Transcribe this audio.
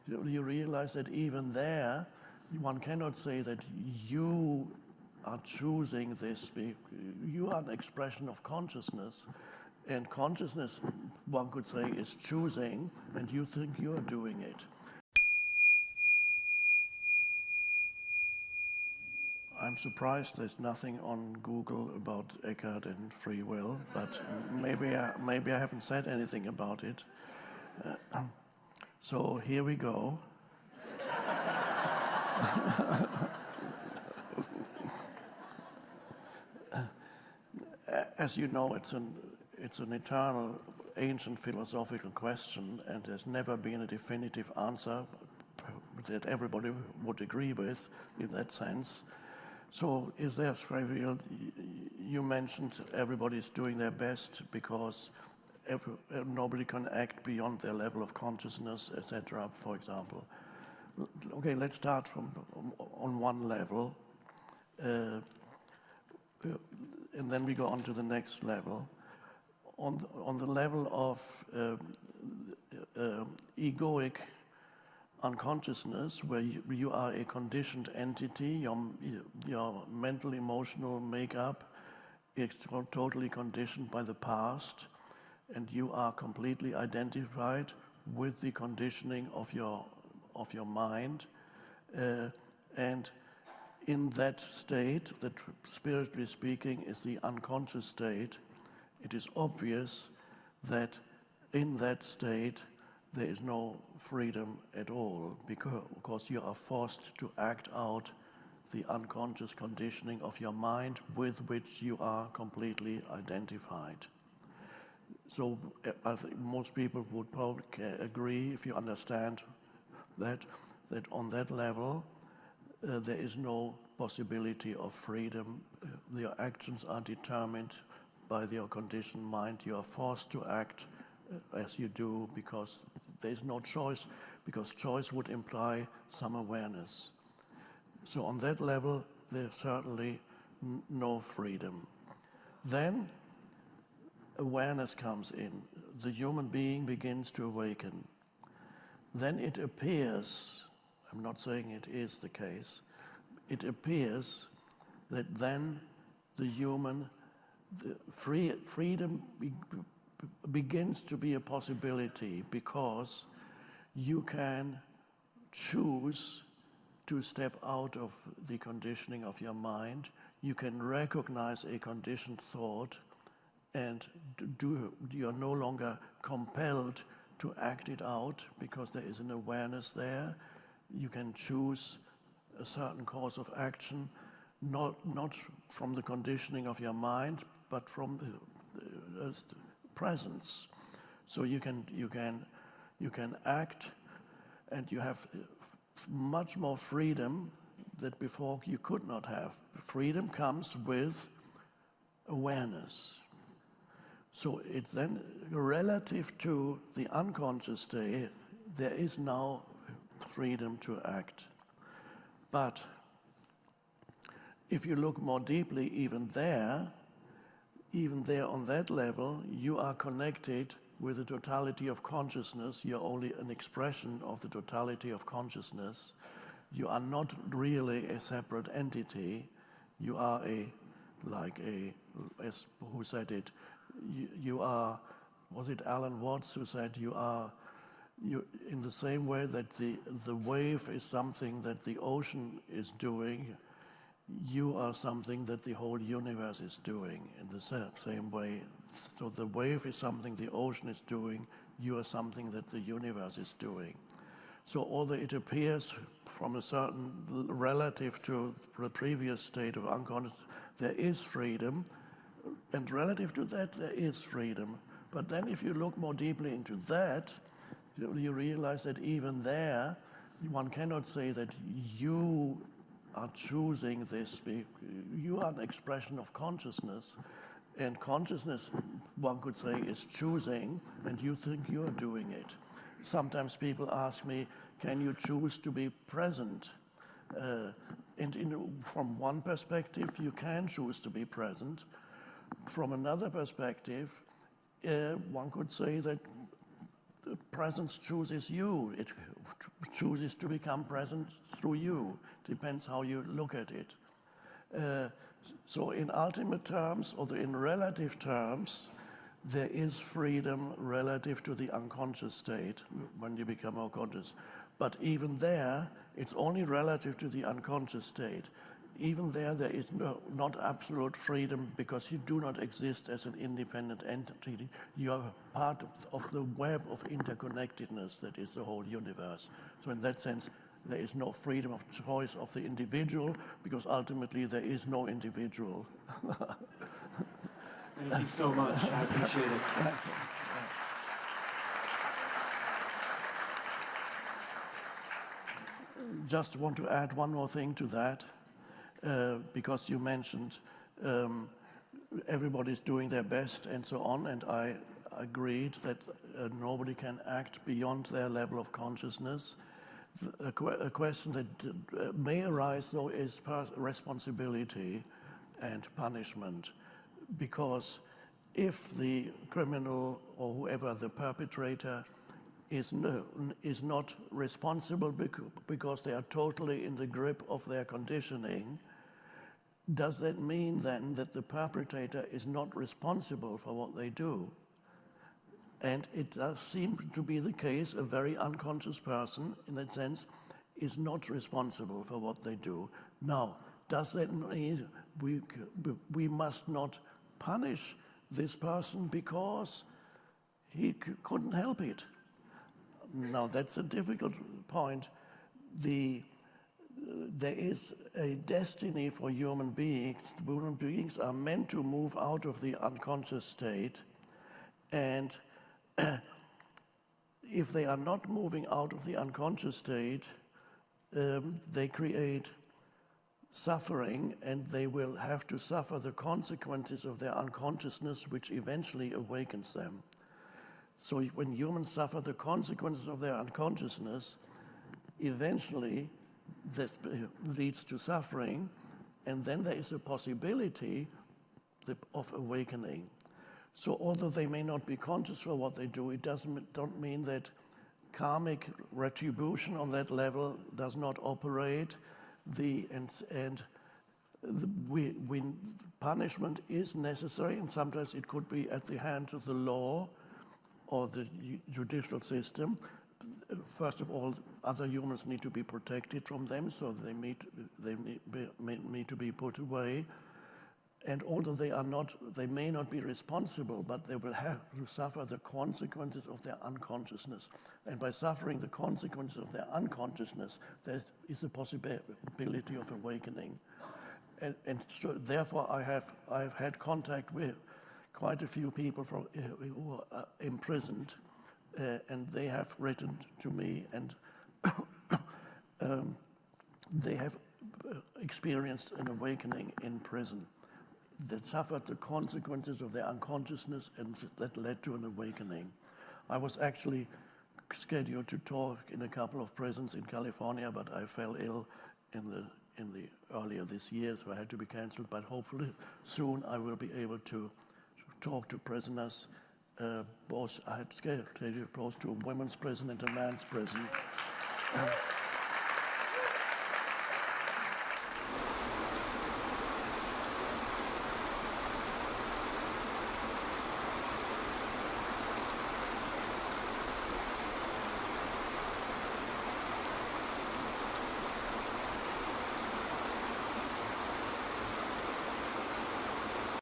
you realize that even there, one cannot say that you are choosing this. You are an expression of consciousness. And consciousness, one could say, is choosing, and you think you are doing it. I'm surprised there's nothing on Google about Eckhart and free will, but maybe I haven't said anything about it. So here we go. As you know, it's an eternal, ancient philosophical question, and there's never been a definitive answer that everybody would agree with in that sense. So is there free will? You mentioned everybody's doing their best because nobody can act beyond their level of consciousness, etc., for example. Okay, let's start from on one level, and then we go on to the next level. On the level of egoic unconsciousness, where you are a conditioned entity, your mental, emotional makeup is totally conditioned by the past, and you are completely identified with the conditioning of your mind, and in that state, that spiritually speaking is the unconscious state, it is obvious that in that state there is no freedom at all, because you are forced to act out the unconscious conditioning of your mind with which you are completely identified. So I think most people would probably agree, if you understand that on that level there is no possibility of freedom. Your actions are determined by your conditioned mind. You are forced to act as you do because there is no choice, because choice would imply some awareness. So on that level, there's certainly no freedom. Then awareness comes in. The human being begins to awaken. Then it appears, I'm not saying it is the case, it appears that then the freedom begins to be a possibility, because you can choose to step out of the conditioning of your mind. You can recognize a conditioned thought, and you are no longer compelled to act it out because there is an awareness there. You can choose a certain course of action, not from the conditioning of your mind, but from the presence. So you can act, and you have much more freedom that before you could not have. Freedom comes with awareness. So it's then relative to the unconscious state, there is now freedom to act. But if you look more deeply, even there on that level, you are connected with the totality of consciousness. You're only an expression of the totality of consciousness. You are not really a separate entity. You are as who said it? You are, was it Alan Watts who said you in the same way that the wave is something that the ocean is doing, you are something that the whole universe is doing in the same way. So the wave is something the ocean is doing, you are something that the universe is doing. So although it appears from a certain relative to the previous state of unconscious, there is freedom, and relative to that there is freedom. But then if you look more deeply into that, you realize that even there, one cannot say that you are choosing this. You are an expression of consciousness, and consciousness, one could say, is choosing, and you think you are doing it. Sometimes people ask me, can you choose to be present? From one perspective, you can choose to be present. From another perspective, one could say that presence chooses you. It chooses to become present through you. Depends how you look at it. So in ultimate terms, or in relative terms, there is freedom relative to the unconscious state when you become more conscious. But even there, it's only relative to the unconscious state. Even there is not absolute freedom because you do not exist as an independent entity. You are part of the web of interconnectedness that is the whole universe. So in that sense, there is no freedom of choice of the individual because ultimately there is no individual. Thank you so much. I appreciate it. Thank you. Just want to add one more thing to that. Because you mentioned everybody's doing their best and so on, and I agreed that nobody can act beyond their level of consciousness. A question that may arise, though, is responsibility and punishment. Because if the criminal or whoever the perpetrator is not responsible because they are totally in the grip of their conditioning, does that mean then that the perpetrator is not responsible for what they do? And it does seem to be the case, a very unconscious person, in that sense, is not responsible for what they do. Now, does that mean we must not punish this person because he couldn't help it? Now, that's a difficult point. There is a destiny for human beings. Human beings are meant to move out of the unconscious state, and if they are not moving out of the unconscious state, they create suffering, and they will have to suffer the consequences of their unconsciousness, which eventually awakens them. So when humans suffer the consequences of their unconsciousness, eventually that leads to suffering, and then there is a possibility of awakening. So although they may not be conscious for what they do, it don't mean that karmic retribution on that level does not operate. Punishment is necessary, and sometimes it could be at the hands of the law or the judicial system. First of all, other humans need to be protected from them, so they need to be put away. And although they may not be responsible, but they will have to suffer the consequences of their unconsciousness. And by suffering the consequences of their unconsciousness, there is a possibility of awakening. And so therefore, I've had contact with quite a few people who are imprisoned, and they have written to me, and they have experienced an awakening in prison. They suffered the consequences of their unconsciousness, and that led to an awakening. I was actually scheduled to talk in a couple of prisons in California, but I fell ill in the earlier this year, so I had to be cancelled. But hopefully soon I will be able to talk to prisoners. Both I had scheduled both to a women's prison and a man's prison.